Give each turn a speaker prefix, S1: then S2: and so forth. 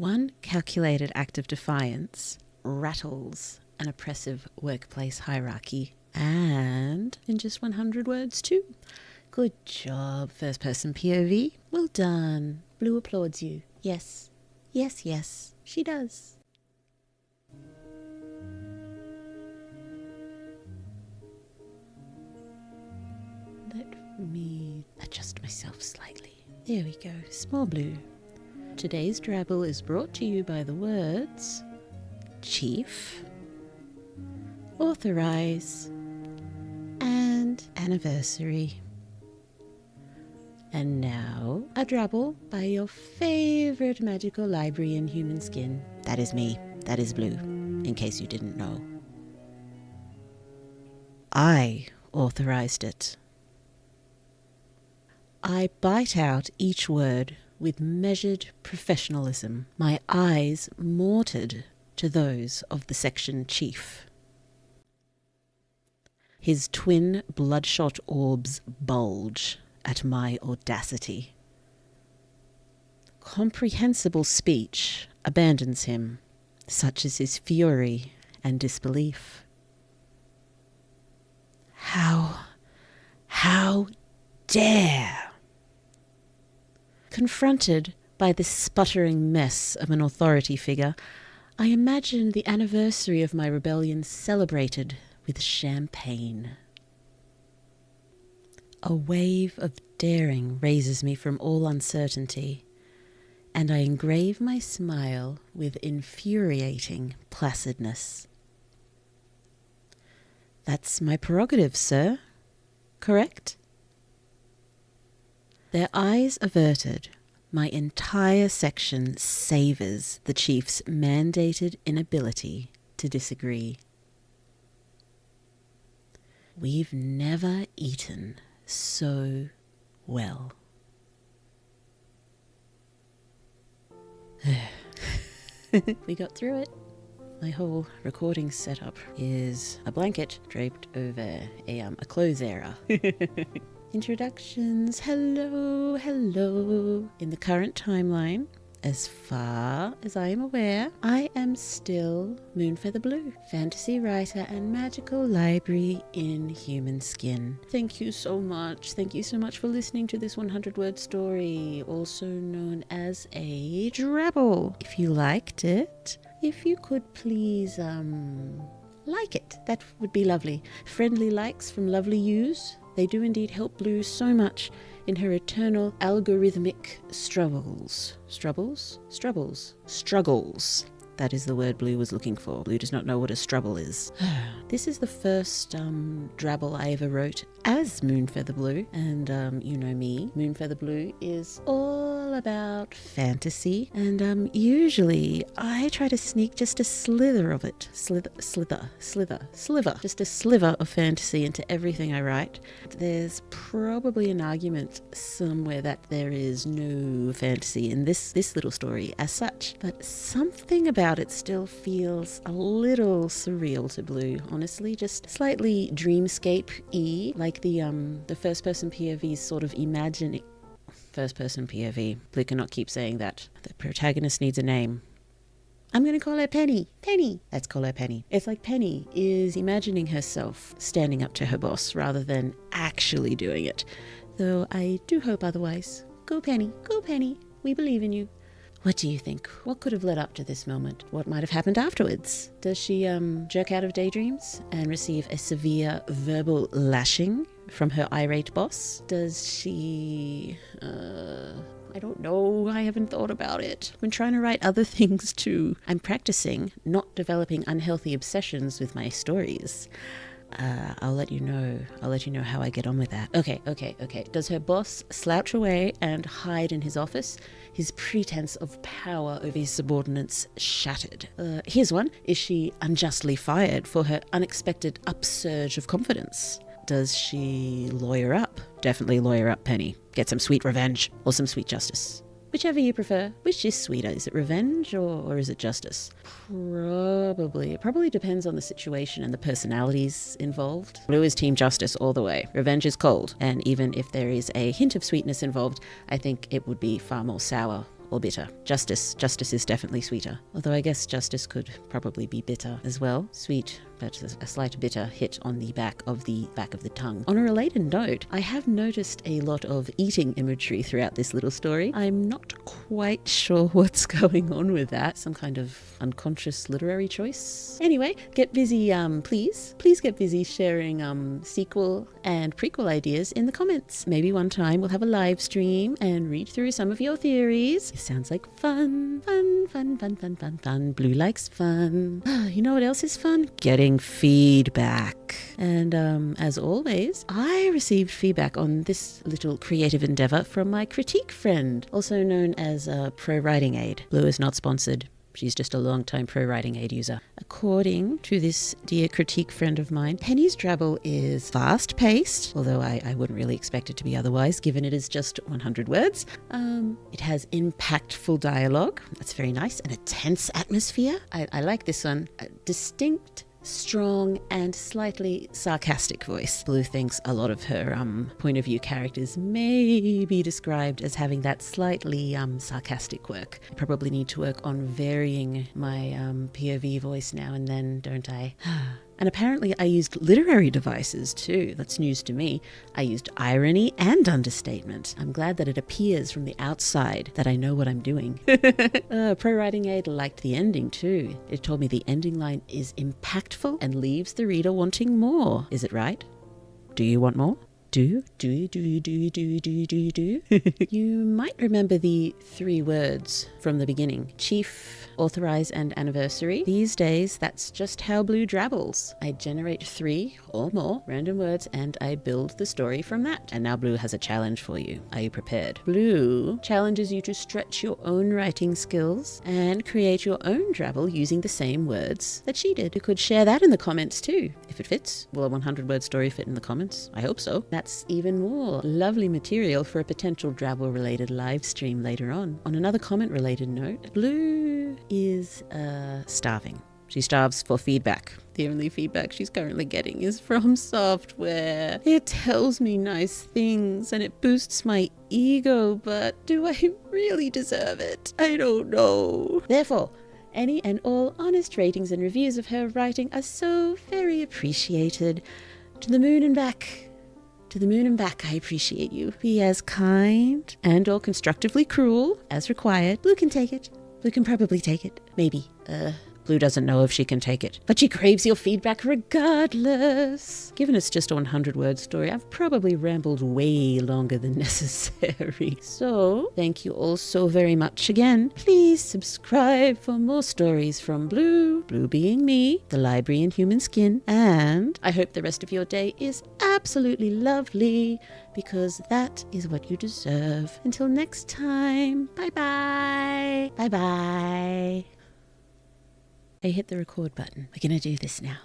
S1: One calculated act of defiance rattles an oppressive workplace hierarchy, and in just 100 words too. Good job, first person POV. Well done. Blue applauds you. Yes. Yes, yes, she does. Let me adjust myself slightly. There we go. Small blue. Today's drabble is brought to you by the words chief, authorise, and anniversary. And now, a drabble by your favourite magical library in human skin. That is me. That is Blue, in case you didn't know. I authorised it. I bite out each word with measured professionalism, my eyes mortared to those of the section chief. His twin bloodshot orbs bulge at my audacity. Comprehensible speech abandons him, such is his fury and disbelief. How dare! Confronted by this sputtering mess of an authority figure, I imagine the anniversary of my rebellion celebrated with champagne. A wave of daring raises me from all uncertainty, and I engrave my smile with infuriating placidness. That's my prerogative, sir. Correct? Their eyes averted, my entire section savours the chief's mandated inability to disagree. We've never eaten so well. We got through it. My whole recording setup is a blanket draped over a clothes era. Introductions. Hello. In the current timeline, as far as I am aware, I am still Moonfeather Blue, fantasy writer and magical library in human skin. Thank you so much. Thank you so much for listening to this 100-word story, also known as a drabble. If you liked it, if you could please, like it. That would be lovely. Friendly likes from lovely yous. They do indeed help Blue so much in her eternal algorithmic struggles. Struggles. That is the word Blue was looking for. Blue does not know what a struggle is. This is the first drabble I ever wrote as Moonfeather Blue, and you know me, Moonfeather Blue is all about fantasy, and usually I try to sneak just a slither of it. Sliver. Just a sliver of fantasy into everything I write. There's probably an argument somewhere that there is no fantasy in this little story as such, but something about it still feels a little surreal to Blue, honestly, just slightly dreamscape-y, like the first-person POV's sort of imagining. First-person POV. Blue cannot keep saying that. The protagonist needs a name. I'm going to call her Penny. Let's call her Penny. It's like Penny is imagining herself standing up to her boss rather than actually doing it. Though I do hope otherwise. Go Penny. We believe in you. What do you think? What could have led up to this moment? What might have happened afterwards? Does she jerk out of daydreams and receive a severe verbal lashing from her irate boss? Does she... I don't know. I haven't thought about it. I've been trying to write other things too. I'm practicing not developing unhealthy obsessions with my stories. I'll let you know how I get on with that. Okay. Does her boss slouch away and hide in his office? His pretense of power over his subordinates shattered. Here's one. Is she unjustly fired for her unexpected upsurge of confidence? Does she lawyer up? Definitely lawyer up, Penny. Get some sweet revenge or some sweet justice. Whichever you prefer. Which is sweeter? Is it revenge or is it justice? Probably. It probably depends on the situation and the personalities involved. Blue is team justice all the way. Revenge is cold. And even if there is a hint of sweetness involved, I think it would be far more sour or bitter. Justice is definitely sweeter. Although I guess justice could probably be bitter as well. Sweet, but a slight bitter hit on the back of the tongue. On a related note, I have noticed a lot of eating imagery throughout this little story. I'm not quite sure what's going on with that. Some kind of unconscious literary choice. Anyway, get busy, please get busy sharing sequel and prequel ideas in the comments. Maybe one time we'll have a live stream and read through some of your theories. It sounds like fun. Blue likes fun. You know what else is fun? Getting feedback. And as always, I received feedback on this little creative endeavor from my critique friend, also known as Pro Writing Aid. Blue is not sponsored. She's just a long-time Pro Writing Aid user. According to this dear critique friend of mine, Penny's drabble is fast-paced, although I wouldn't really expect it to be otherwise, given it is just 100 words. It has impactful dialogue. That's very nice. And a tense atmosphere. I like this one. A distinct, strong and slightly sarcastic voice. Blue thinks a lot of her point of view characters may be described as having that slightly sarcastic quirk. I probably need to work on varying my POV voice now and then, don't I? And apparently I used literary devices too. That's news to me. I used irony and understatement. I'm glad that it appears from the outside that I know what I'm doing. Pro Writing Aid liked the ending too. It told me the ending line is impactful and leaves the reader wanting more. Is it right? Do you want more? Do? You might remember the 3 words from the beginning. Chief, authorise and anniversary. These days, that's just how Blue drabbles. I generate 3 or more random words and I build the story from that. And now Blue has a challenge for you. Are you prepared? Blue challenges you to stretch your own writing skills and create your own drabble using the same words that she did. You could share that in the comments too, if it fits. Will a 100-word story fit in the comments? I hope so. That's even more lovely material for a potential drabble-related live stream later on. On another comment-related note, Blue is starving. She starves for feedback. The only feedback she's currently getting is from software. It tells me nice things and it boosts my ego, but do I really deserve it? I don't know. Therefore, any and all honest ratings and reviews of her writing are so very appreciated. To the moon and back. To the moon and back, I appreciate you. Be as kind and or constructively cruel as required. Blue can take it. Blue can probably take it. Maybe. Blue doesn't know if she can take it, but she craves your feedback regardless. Given it's just a 100-word story, I've probably rambled way longer than necessary. So, thank you all so very much again. Please subscribe for more stories from Blue, Blue being me, the library in human skin, and I hope the rest of your day is absolutely lovely, because that is what you deserve. Until next time, bye-bye. Bye-bye. I hit the record button. We're gonna do this now.